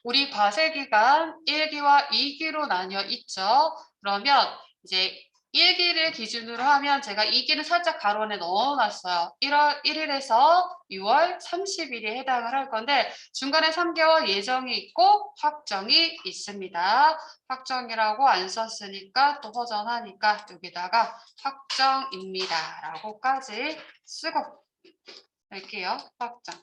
우리 과세기간 1기와 2기로 나뉘어 있죠. 그러면 이제 1기를 기준으로 하면 제가 2기는 살짝 가로 안에 넣어놨어요. 1월 1일에서 6월 30일에 해당을 할 건데 중간에 3개월 예정이 있고 확정이 있습니다. 확정이라고 안 썼으니까 또 허전하니까 여기다가 확정입니다. 라고까지 쓰고 할게요. 확정.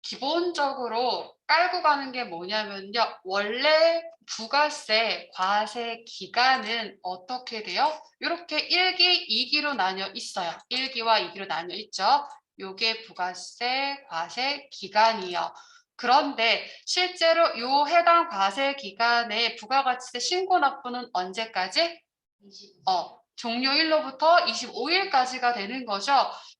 기본적으로 깔고 가는 게 뭐냐면요. 원래 부가세, 과세 기간은 어떻게 돼요? 이렇게 1기, 2기로 나뉘어 있어요. 1기와 2기로 나뉘어 있죠. 요게 부가세, 과세 기간이요. 그런데 실제로 요 해당 과세 기간에 부가가치세 신고 납부는 언제까지? 종료일로부터 25일까지가 되는 거죠.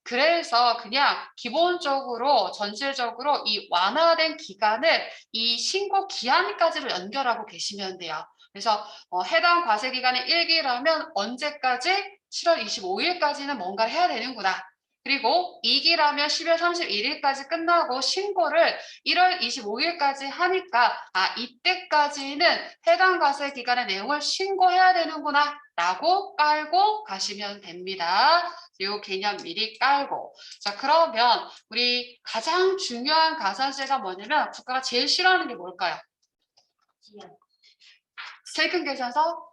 그래서 그냥 기본적으로 전체적으로 이 완화된 기간을 이 신고 기한까지로 연결하고 계시면 돼요. 그래서 해당 과세 기간의 1기라면 언제까지? 7월 25일까지는 뭔가 해야 되는구나. 그리고 2기라면 10월 31일까지 끝나고 신고를 1월 25일까지 하니까 이때까지는 해당 과세 기간의 내용을 신고해야 되는구나 라고 깔고 가시면 됩니다. 이 개념 미리 깔고. 자, 그러면 우리 가장 중요한 가산세가 뭐냐면 국가가 제일 싫어하는 게 뭘까요? 세금 계산서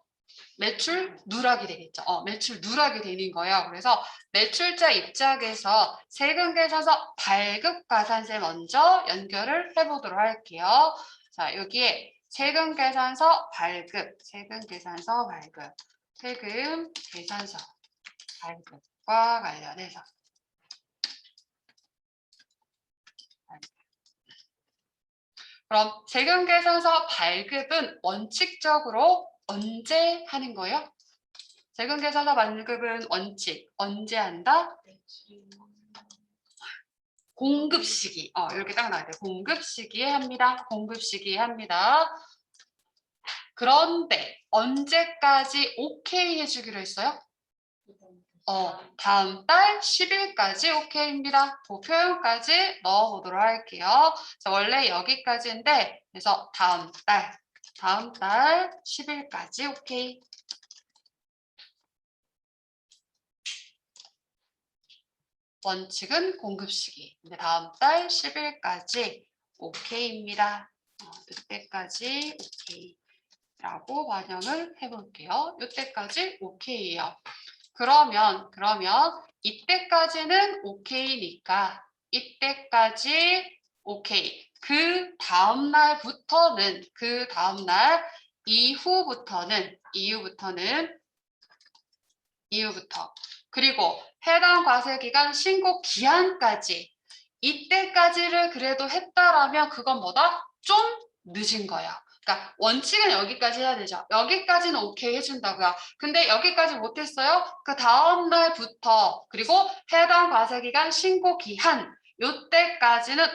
매출 누락이 되겠죠. 매출 누락이 되는 거예요. 그래서 매출자 입장에서 세금 계산서 발급 가산세 먼저 연결을 해보도록 할게요. 자, 여기에 세금 계산서 발급, 세금 계산서 발급, 세금 계산서 발급과 관련해서 그럼 세금 계산서 발급은 원칙적으로 언제 하는 거예요? 세금 계산서 발급은 원칙 언제 한다? 공급 시기. 이렇게 딱 나와야 돼요. 공급 시기에 합니다. 공급 시기에 합니다. 그런데 언제까지 오케이 해주기로 했어요? 다음 달 10일까지 오케이입니다. 표현까지 넣어보도록 할게요. 자, 원래 여기까지인데, 그래서 다음 달 10일까지 오케이. 원칙은 공급 시기. 근데 다음 달 10일까지 오케이입니다. 이때까지 오케이라고 반영을 해볼게요. 이때까지 오케이예요. 그러면 이때까지는 오케이니까 이때까지 오케이. 그 다음 날부터는 이후부터 그리고 해당 과세 기간 신고 기한까지 이때까지를 그래도 했다라면 그건 뭐다? 좀 늦은 거야. 그러니까 원칙은 여기까지 해야 되죠. 여기까지는 오케이 해준다고요. 근데 여기까지 못했어요? 그 다음 날부터 그리고 해당 과세기간 신고 기한 요때까지는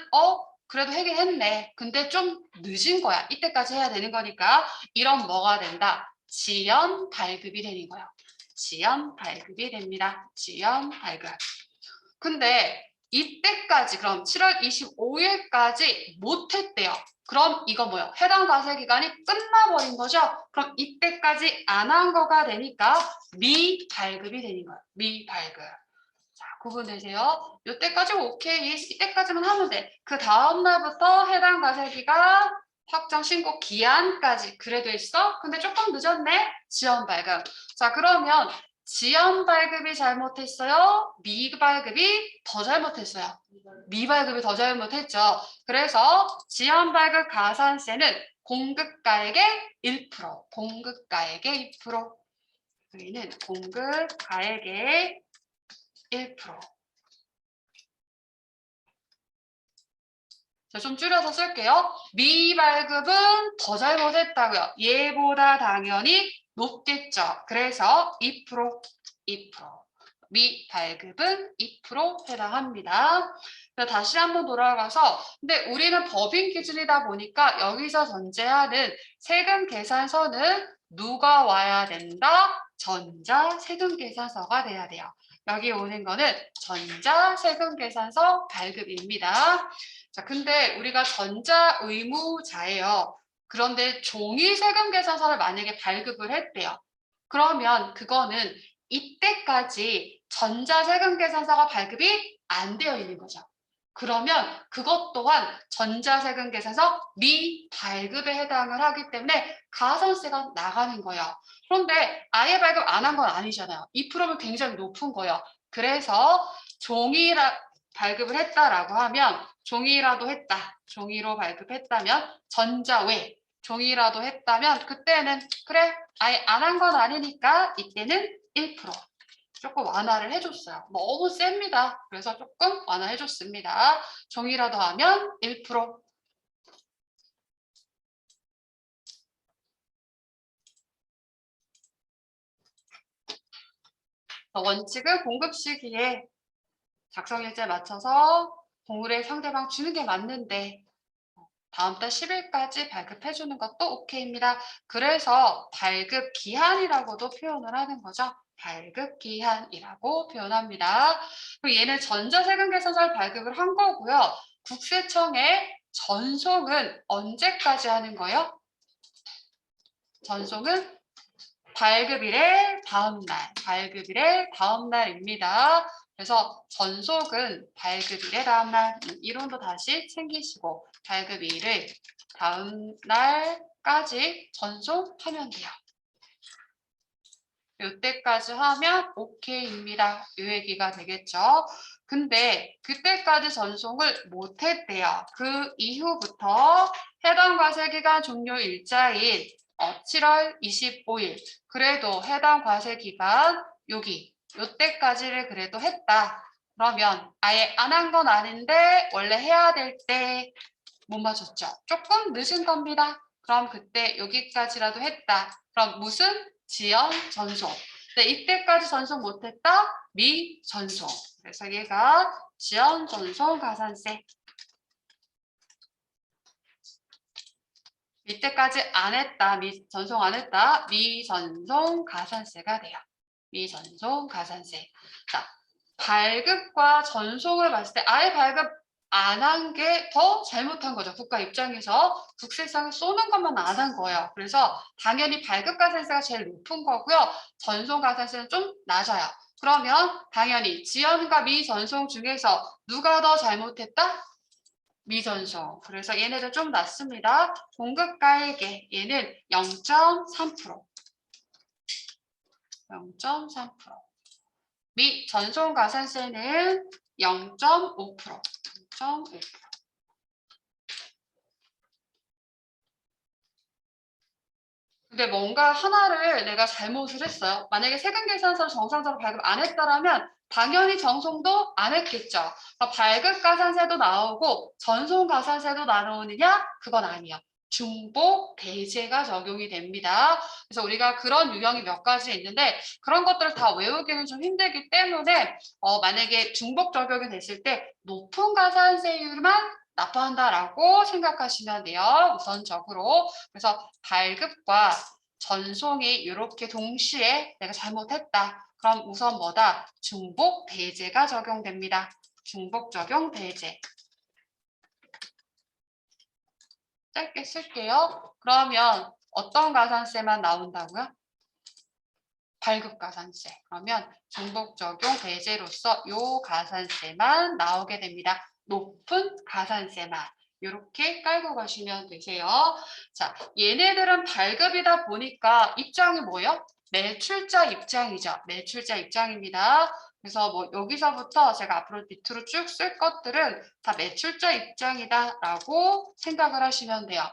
그래도 하긴 했네. 근데 좀 늦은 거야. 이때까지 해야 되는 거니까 이런 뭐가 된다? 지연 발급이 되는 거예요. 지연 발급이 됩니다. 지연 발급. 근데 이때까지 그럼 7월 25일까지 못했대요. 그럼 이거 뭐예요? 해당 과세 기간이 끝나버린 거죠? 그럼 이때까지 안 한 거가 되니까 미발급이 되는 거예요. 미발급. 자, 구분되세요? 이때까지 오케이. 이때까지만 하면 돼. 그 다음 날부터 해당 과세 기간 확정 신고 기한까지 그래도 있어? 근데 조금 늦었네? 지연 발급. 자, 그러면 지연 발급이 잘못했어요? 미발급이 더 잘못했어요? 미발급이 더 잘못했죠. 그래서 지연 발급 가산세는 공급가액의 1%, 공급가액의 1%. 여기는 공급가액의 1%. 자, 좀 줄여서 쓸게요. 미발급은 더 잘못했다고요. 얘보다 당연히 높겠죠. 그래서 2%. 미발급은 2% 해당합니다. 다시 한번 돌아가서 근데 우리는 법인 기준이다 보니까 여기서 전제하는 세금 계산서는 누가 와야 된다? 전자세금계산서가 돼야 돼요. 여기 오는 거는 전자세금계산서 발급입니다. 자, 근데 우리가 전자의무자예요. 그런데 종이세금계산서를 만약에 발급을 했대요. 그러면 그거는 이때까지 전자세금계산서가 발급이 안 되어 있는 거죠. 그러면 그것 또한 전자세금계산서 미발급에 해당을 하기 때문에 가산세가 나가는 거예요. 그런데 아예 발급 안 한 건 아니잖아요. 2%면 굉장히 높은 거예요. 그래서 종이라 발급을 했다라고 하면 종이라도 했다. 종이로 발급했다면 전자 외 종이라도 했다면 그때는 그래 아예 안 한 건 아니니까 이때는 1%. 조금 완화를 해줬어요. 너무 셉니다. 그래서 조금 완화해줬습니다. 종이라도 하면 1%. 원칙은 공급 시기에 작성일자에 맞춰서 동물의 상대방 주는 게 맞는데 다음 달 10일까지 발급해주는 것도 오케이입니다. 그래서 발급 기한이라고도 표현을 하는 거죠. 발급 기한이라고 표현합니다. 그리고 얘는 전자세금계산서를 발급을 한 거고요. 국세청에 전송은 언제까지 하는 거예요? 전송은 발급일의 다음날, 발급일의 다음날입니다. 그래서 전속은 발급일의 다음날, 이론도 다시 챙기시고 발급일을 다음날까지 전송하면 돼요. 이때까지 하면 오케이입니다. 이 얘기가 되겠죠. 근데 그때까지 전송을 못했대요. 그 이후부터 해당 과세기간 종료 일자인 7월 25일 그래도 해당 과세기간 여기 요때까지를 그래도 했다. 그러면 아예 안 한 건 아닌데 원래 해야 될 때 못 맞췄죠. 조금 늦은 겁니다. 그럼 그때 여기까지라도 했다. 그럼 무슨? 지연 전송. 네, 이때까지 전송 못했다? 미전송. 그래서 얘가 지연 전송 가산세. 이때까지 안 했다, 전송 안 했다, 미전송 가산세가 돼요. 미전송 가산세. 자, 발급과 전송을 봤을 때 아예 발급 안 한 게 더 잘못한 거죠. 국가 입장에서 국세청에 쏘는 것만 안 한 거예요. 그래서 당연히 발급 가산세가 제일 높은 거고요. 전송 가산세는 좀 낮아요. 그러면 당연히 지연과 미전송 중에서 누가 더 잘못했다? 미전송. 그래서 얘네들 좀 낮습니다. 공급가액에 얘는 0.3%. 0.3%. 미전송 가산세는 0.5%. 0.5%. 근데 뭔가 하나를 내가 잘못을 했어요. 만약에 세금계산서를 정상적으로 발급 안 했다라면 당연히 정송도 안 했겠죠. 그러니까 발급가산세도 나오고 전송가산세도 나오느냐? 그건 아니에요. 중복 배제가 적용이 됩니다. 그래서 우리가 그런 유형이 몇 가지 있는데 그런 것들을 다 외우기는 좀 힘들기 때문에 만약에 중복 적용이 됐을 때 높은 가산세율만 납부한다라고 생각하시면 돼요. 우선적으로. 그래서 발급과 전송이 이렇게 동시에 내가 잘못했다. 그럼 우선 뭐다? 중복 배제가 적용됩니다. 중복 적용 배제. 짧게 쓸게요. 그러면 어떤 가산세만 나온다고요? 발급 가산세. 그러면 중복 적용 배제로서 요 가산세만 나오게 됩니다. 높은 가산세만. 이렇게 깔고 가시면 되세요. 자, 얘네들은 발급이다 보니까 입장이 뭐예요? 매출자 입장이죠. 매출자 입장입니다. 그래서 뭐 여기서부터 제가 앞으로 밑으로 쭉 쓸 것들은 다 매출자 입장이다라고 생각을 하시면 돼요.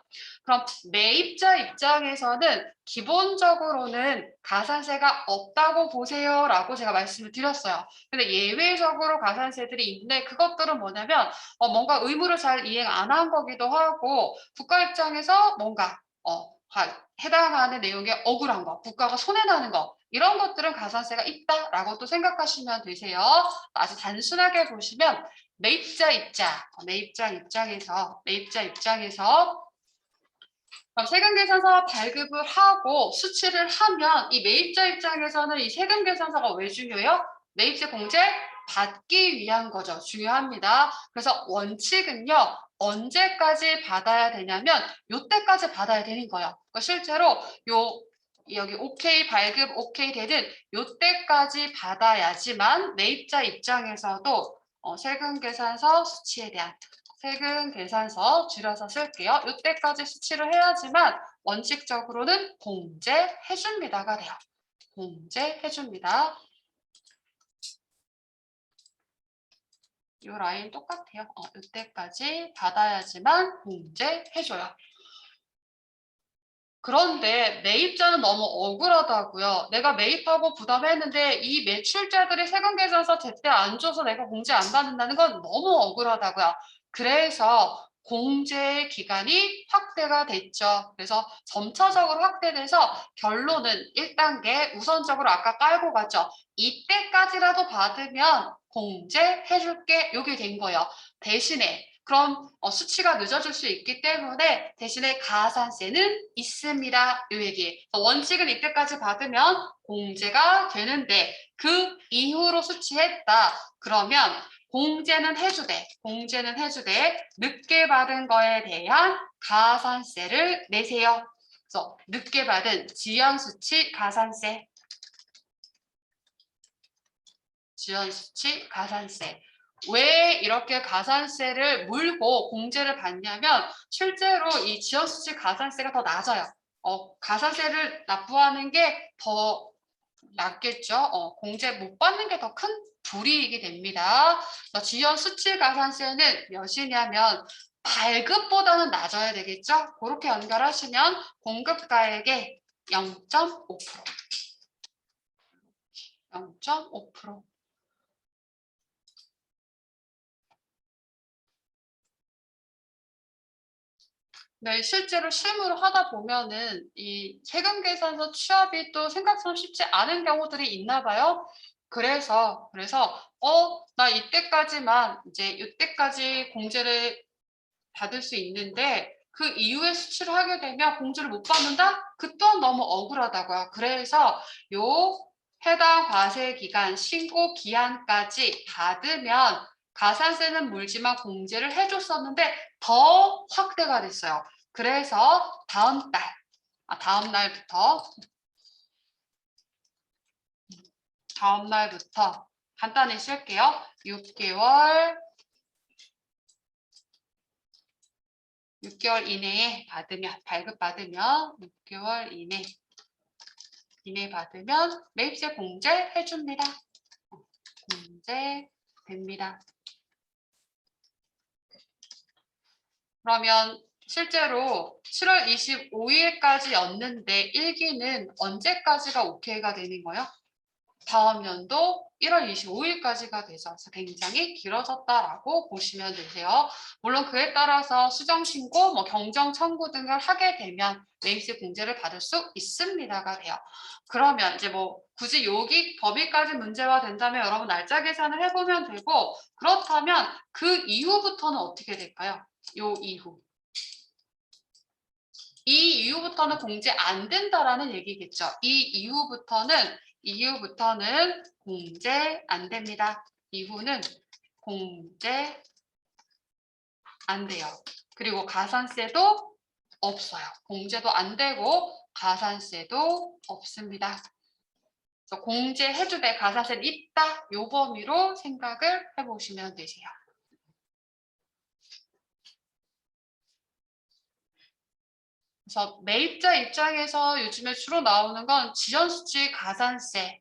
그럼 매입자 입장에서는 기본적으로는 가산세가 없다고 보세요라고 제가 말씀을 드렸어요. 근데 예외적으로 가산세들이 있는데 그것들은 뭐냐면 뭔가 의무를 잘 이행 안 한 거기도 하고 국가 입장에서 뭔가 해당하는 내용에 억울한 거, 국가가 손해나는 거 이런 것들은 가산세가 있다라고 또 생각하시면 되세요. 아주 단순하게 보시면 매입자 입장에서 그럼 세금계산서 발급을 하고 수치를 하면 이 매입자 입장에서는 이 세금계산서가 왜 중요해요? 매입세 공제 받기 위한 거죠. 중요합니다. 그래서 원칙은요. 언제까지 받아야 되냐면 요때까지 받아야 되는 거예요. 그러니까 실제로 여기 OK 발급 OK 되는 요때까지 받아야지만 매입자 입장에서도 세금계산서 수치에 대한 세금계산서 줄여서 쓸게요. 이때까지 수치를 해야지만 원칙적으로는 공제해줍니다가 돼요. 공제해줍니다. 이 라인 똑같아요. 이때까지 받아야지만 공제해줘요. 그런데 매입자는 너무 억울하다고요. 내가 매입하고 부담했는데 이 매출자들이 세금계산서 제때 안 줘서 내가 공제 안 받는다는 건 너무 억울하다고요. 그래서 공제 기간이 확대가 됐죠. 그래서 점차적으로 확대돼서 결론은 1단계 우선적으로 아까 깔고 갔죠. 이때까지라도 받으면 공제해줄게. 이게 된 거예요. 대신에 그럼 수치가 늦어질 수 있기 때문에 대신에 가산세는 있습니다. 이 얘기. 원칙은 이때까지 받으면 공제가 되는데 그 이후로 수치했다. 그러면 공제는 해주되 늦게 받은 거에 대한 가산세를 내세요. 그래서 늦게 받은 지연수치 가산세. 지연수치 가산세. 왜 이렇게 가산세를 물고 공제를 받냐면 실제로 이 지연수치 가산세가 더 낮아요. 가산세를 납부하는 게 더 낫겠죠. 공제 못 받는 게 더 큰 불이익이 됩니다. 지연수치 가산세는 몇이냐면 발급보다는 낮아야 되겠죠. 그렇게 연결하시면 공급가액의 0.5%. 0.5%. 네, 실제로 실무를 하다 보면은 이 세금계산서 취합이 또 생각처럼 쉽지 않은 경우들이 있나 봐요. 그래서 나 이때까지만 이제 이때까지 공제를 받을 수 있는데 그 이후에 수출을 하게 되면 공제를 못 받는다? 그 또한 너무 억울하다고요. 그래서 요 해당 과세 기간 신고 기한까지 받으면 가산세는 물지만 공제를 해줬었는데 더 확대가 됐어요. 그래서 다음 날부터 간단히 쓸게요. 6개월 이내에 받으면 발급받으면 6개월 이내 받으면 매입세 공제해줍니다. 공제됩니다. 그러면 실제로 7월 25일까지였는데 1기는 언제까지가 OK가 되는 거예요? 다음 연도 1월 25일까지가 되죠. 그래서 굉장히 길어졌다라고 보시면 되세요. 물론 그에 따라서 수정신고, 경정 청구 등을 하게 되면 매입세 공제를 받을 수 있습니다가 돼요. 그러면 이제 굳이 여기 법일까지 문제화 된다면 여러분 날짜 계산을 해보면 되고 그렇다면 그 이후부터는 어떻게 될까요? 이 이후부터는 공제 안 된다라는 얘기겠죠. 이 이후부터는 공제 안 됩니다. 이후는 공제 안 돼요. 그리고 가산세도 없어요. 공제도 안 되고 가산세도 없습니다. 그래서 공제해주되 가산세는 있다. 요 범위로 생각을 해보시면 되세요. 그래서 매입자 입장에서 요즘에 주로 나오는 건 지연수치 가산세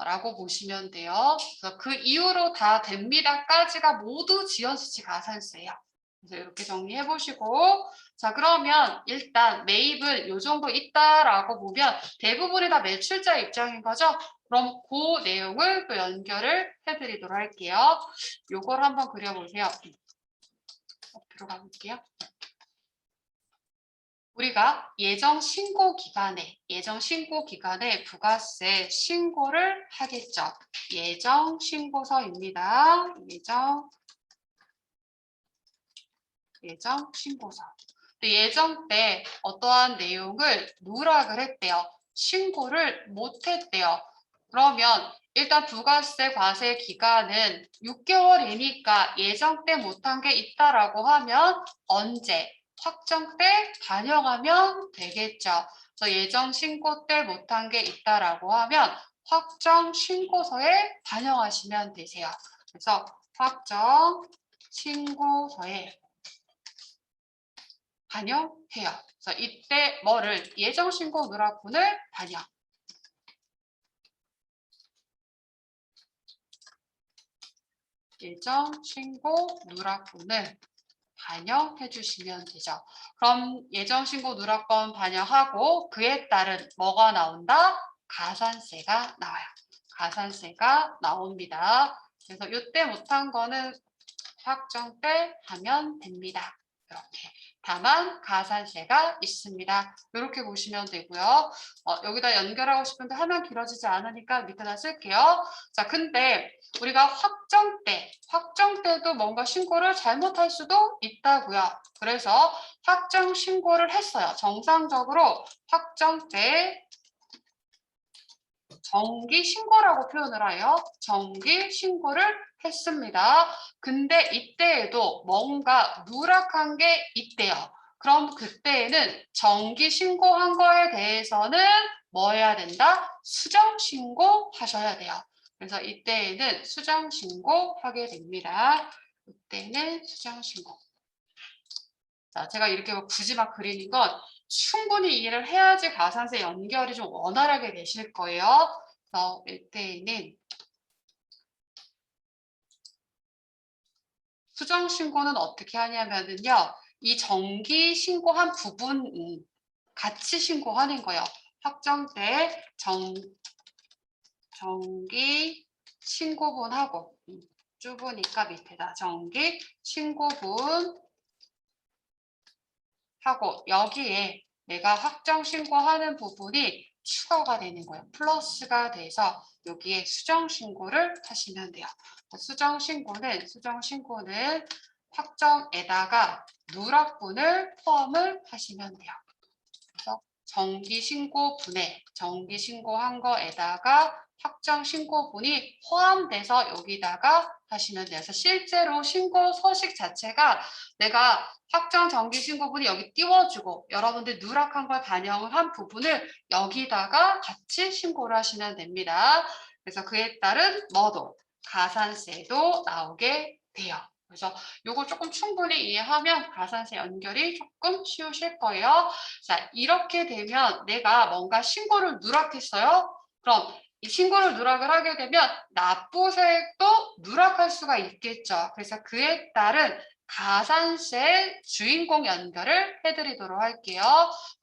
라고 보시면 돼요. 그래서 그 이후로 다 됩니다까지가 모두 지연수치 가산세예요. 그래서 이렇게 정리해 보시고 자 그러면 일단 매입은 요 정도 있다라고 보면 대부분이 다 매출자 입장인 거죠. 그럼 그 내용을 또 연결을 해드리도록 할게요. 요걸 한번 그려보세요. 들어가 볼게요. 우리가 예정 신고 기간에 부가세 신고를 하겠죠. 예정 신고서입니다. 예정 신고서. 예정 때 어떠한 내용을 누락을 했대요. 신고를 못했대요. 그러면 일단 부가세 과세 기간은 6개월이니까 예정 때 못한 게 있다라고 하면 언제? 확정 때 반영하면 되겠죠. 그래서 예정 신고 때 못한 게 있다라고 하면 확정 신고서에 반영하시면 되세요. 그래서 확정 신고서에 반영해요. 그래서 이때 뭐를 예정 신고 누락분을 반영. 예정 신고 누락분을 반영해 주시면 되죠. 그럼 예정 신고 누락번 반영하고 그에 따른 뭐가 나온다? 가산세가 나와요. 가산세가 나옵니다. 그래서 이때 못한 거는 확정 때 하면 됩니다. 이렇게. 다만 가산세가 있습니다. 이렇게 보시면 되고요. 여기다 연결하고 싶은데 하면 길어지지 않으니까 밑에다 쓸게요. 자, 근데 우리가 확정 때도 뭔가 신고를 잘못할 수도 있다고요. 그래서 확정 신고를 했어요. 정상적으로 확정 때 정기 신고라고 표현을 해요. 정기 신고를 했습니다. 근데 이때에도 뭔가 누락한 게 있대요. 그럼 그때에는 정기 신고한 거에 대해서는 뭐 해야 된다? 수정 신고 하셔야 돼요. 그래서 이때에는 수정 신고하게 됩니다. 이때는 수정 신고. 자, 제가 이렇게 굳이 막 그리는 건 충분히 이해를 해야지 가산세 연결이 좀 원활하게 되실 거예요. 그래서 이때에는 수정 신고는 어떻게 하냐면은요. 이 정기 신고한 부분 같이 신고하는 거예요. 확정 때 정기 신고분하고 좁으니까 밑에다 정기 신고분 하고 여기에 내가 확정 신고하는 부분이 추가가 되는 거예요. 플러스가 돼서 여기에 수정 신고를 하시면 돼요. 수정 신고는 확정에다가 누락분을 포함을 하시면 돼요. 그래서 정기 신고분에 정기 신고한 거에다가 확정 신고분이 포함돼서 여기다가 하시면 돼요. 그래서 실제로 신고 서식 자체가 내가 확정 정기 신고분이 여기 띄워주고 여러분들 누락한 걸 반영을 한 부분을 여기다가 같이 신고를 하시면 됩니다. 그래서 그에 따른 뭐도 가산세도 나오게 돼요. 그래서 요거 조금 충분히 이해하면 가산세 연결이 조금 쉬우실 거예요. 자, 이렇게 되면 내가 뭔가 신고를 누락했어요. 그럼 이 신고를 누락을 하게 되면 납부세액도 누락할 수가 있겠죠. 그래서 그에 따른 가산세 주인공 연결을 해드리도록 할게요.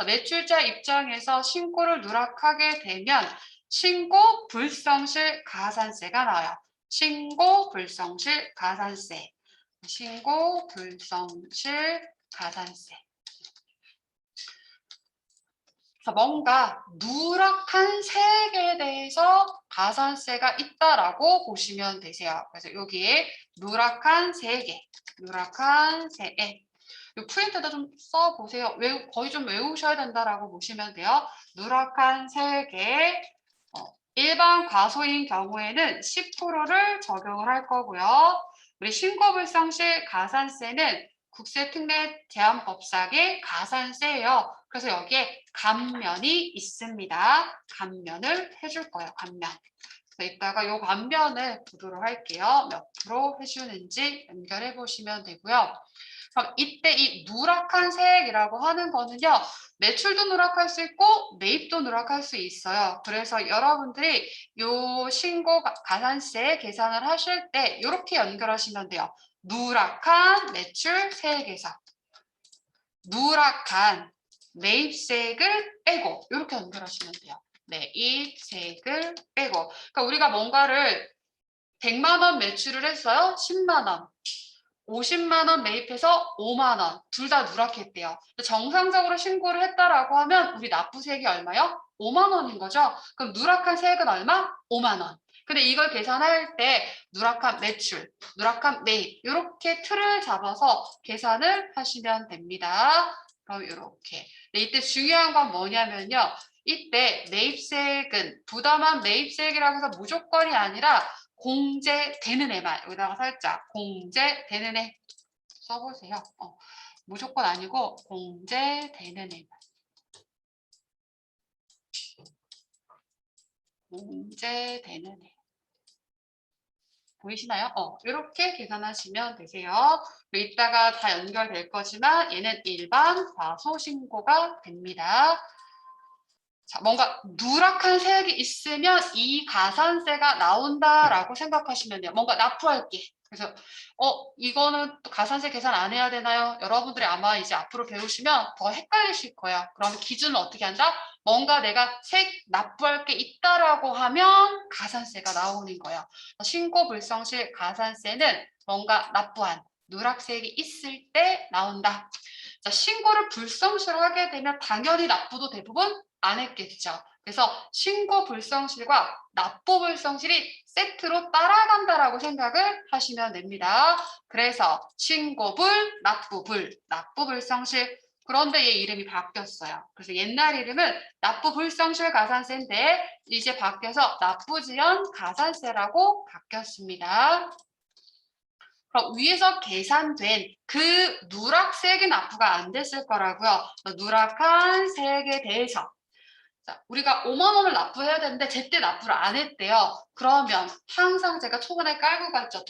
매출자 입장에서 신고를 누락하게 되면 신고 불성실 가산세가 나와요. 신고 불성실 가산세. 신고 불성실 가산세. 그래서 뭔가 누락한 세액에 대해서 가산세가 있다라고 보시면 되세요. 그래서 여기에 누락한 세액, 이 프린트도 좀 써보세요. 거의 좀 외우셔야 된다라고 보시면 돼요. 누락한 세액에 일반 과소인 경우에는 10%를 적용을 할 거고요. 우리 신고불성실 가산세는 국세특례제한법상의 가산세예요. 그래서 여기에 감면이 있습니다. 감면을 해줄 거예요. 감면. 그래서 이따가 이 감면을 보도록 할게요. 몇 프로 해주는지 연결해 보시면 되고요. 그럼 이때 이 누락한 세액이라고 하는 거는요. 매출도 누락할 수 있고 매입도 누락할 수 있어요. 그래서 여러분들이 요 신고 가산세 계산을 하실 때 이렇게 연결하시면 돼요. 누락한 매출 세액에서 누락한 매입세액을 빼고 이렇게 연결하시면 돼요. 매입세액을 빼고. 그러니까 우리가 뭔가를 100만 원 매출을 했어요. 10만 원. 50만 원 매입해서 5만 원. 둘 다 누락했대요. 정상적으로 신고를 했다라고 하면 우리 납부세액이 얼마요? 5만 원인 거죠. 그럼 누락한 세액은 얼마? 5만 원. 근데 이걸 계산할 때 누락한 매출, 누락한 매입 이렇게 틀을 잡아서 계산을 하시면 됩니다. 그럼 이렇게. 이때 중요한 건 뭐냐면요. 이때 매입세액은 부담한 매입세액이라고 해서 무조건이 아니라 공제되는 애만 여기다가 살짝 공제되는 애 써보세요. 무조건 아니고 공제되는 애만. 공제되는 애. 보이시나요? 이렇게 계산하시면 되세요. 이따가 다 연결될 거지만 얘는 일반 과소신고가 됩니다. 자, 뭔가 누락한 세액이 있으면 이 가산세가 나온다라고 생각하시면 돼요. 뭔가 납부할게. 그래서 이거는 또 가산세 계산 안 해야 되나요? 여러분들이 아마 이제 앞으로 배우시면 더 헷갈리실 거예요. 그럼 기준은 어떻게 한다? 뭔가 내가 세액 납부할 게 있다라고 하면 가산세가 나오는 거예요. 신고 불성실 가산세는 뭔가 납부한 누락세액이 있을 때 나온다. 자, 신고를 불성실하게 되면 당연히 납부도 대부분 안 했겠죠. 그래서 신고 불성실과 납부 불성실이 세트로 따라간다라고 생각을 하시면 됩니다. 그래서 신고불, 납부불, 납부불성실. 그런데 얘 이름이 바뀌었어요. 그래서 옛날 이름은 납부불성실 가산세인데 이제 바뀌어서 납부지연 가산세라고 바뀌었습니다. 그럼 위에서 계산된 그 누락 세액의 납부가 안 됐을 거라고요. 누락한 세액에 대해서 자, 우리가 5만 원을 납부해야 되는데 제때 납부를 안 했대요. 그러면 항상 제가 초반에 깔고 갔죠.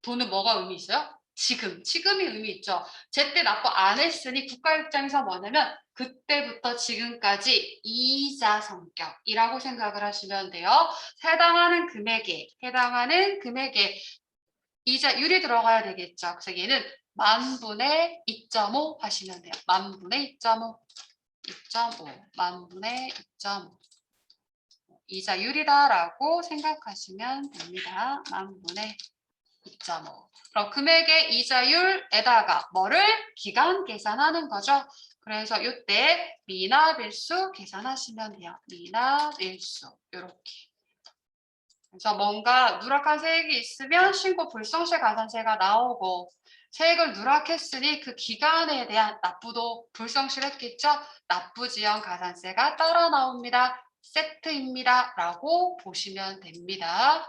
돈은 뭐가 의미 있어요? 지금이 의미 있죠. 제때 납부 안 했으니 국가 입장에서 뭐냐면 그때부터 지금까지 이자 성격이라고 생각을 하시면 돼요. 해당하는 금액에 이자율이 들어가야 되겠죠. 그래서 얘는 만분의 2.5 하시면 돼요. 만분의 2.5. 2.5, 만분의 2.5. 이자율이다라고 생각하시면 됩니다. 만분의 2.5. 그럼 금액의 이자율에다가 뭐를? 기간 계산하는 거죠. 그래서 이때 미납일수 계산하시면 돼요. 미납일수 이렇게. 그래서 뭔가 누락한 세액이 있으면 신고 불성실 가산세가 나오고 세액을 누락했으니 그 기간에 대한 납부도 불성실했겠죠? 납부지연 가산세가 따라 나옵니다. 세트입니다. 라고 보시면 됩니다.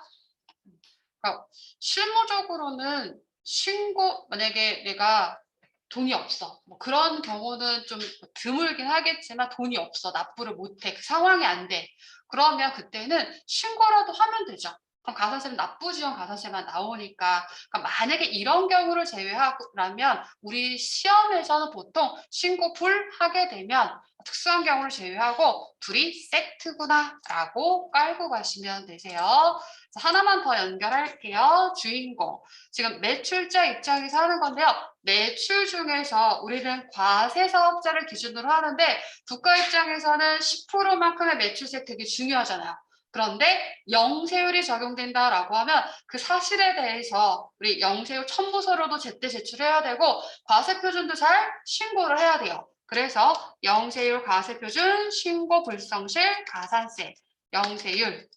그러니까 실무적으로는 만약에 내가 돈이 없어. 뭐 그런 경우는 좀 드물긴 하겠지만 돈이 없어. 납부를 못해. 그 상황이 안 돼. 그러면 그때는 신고라도 하면 되죠. 그럼 가산세는 납부지연 가산세만 나오니까. 그러니까 만약에 이런 경우를 제외하라면 우리 시험에서는 보통 신고 불 하게 되면 특수한 경우를 제외하고 둘이 세트구나 라고 깔고 가시면 되세요. 하나만 더 연결할게요. 주인공. 지금 매출자 입장에서 하는 건데요. 매출 중에서 우리는 과세 사업자를 기준으로 하는데 국가 입장에서는 10%만큼의 매출세 되게 중요하잖아요. 그런데 영세율이 적용된다라고 하면 그 사실에 대해서 우리 영세율 첨부서로도 제때 제출해야 되고 과세표준도 잘 신고를 해야 돼요. 그래서 영세율 과세표준 신고 불성실 가산세 영세율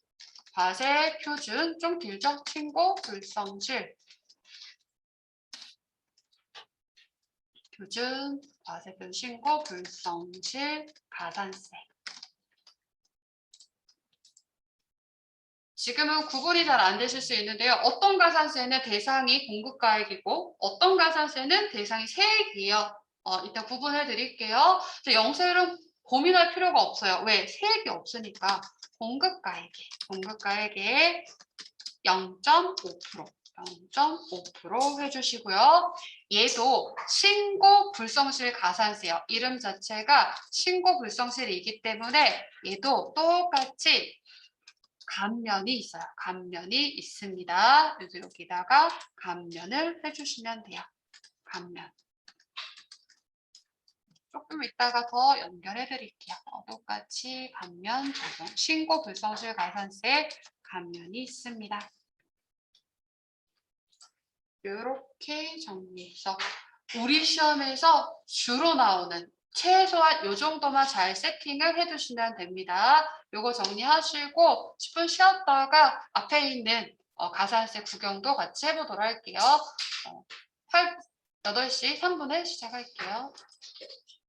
과세표준 좀 길죠? 신고 불성실 표준 과세표준 신고 불성실 가산세 지금은 구분이 잘 안 되실 수 있는데요. 어떤 가산세는 대상이 공급가액이고 어떤 가산세는 대상이 세액이에요. 이따 구분해 드릴게요. 영세율은 고민할 필요가 없어요. 왜? 세액이 없으니까 공급가액에 0.5% 0.5% 해주시고요. 얘도 신고 불성실 가산세요. 이름 자체가 신고 불성실이기 때문에 얘도 똑같이 감면이 있어요. 감면이 있습니다. 여기다가 감면을 해주시면 돼요. 감면. 조금 이따가 더 연결해 드릴게요. 똑같이 감면 적용. 신고 불성실 가산세 감면이 있습니다. 이렇게 정리해서 우리 시험에서 주로 나오는 최소한 이 정도만 잘 세팅을 해두시면 됩니다. 요거 정리하시고 10분 쉬었다가 앞에 있는 가산세 구경도 같이 해보도록 할게요. 8시 3분에 시작할게요.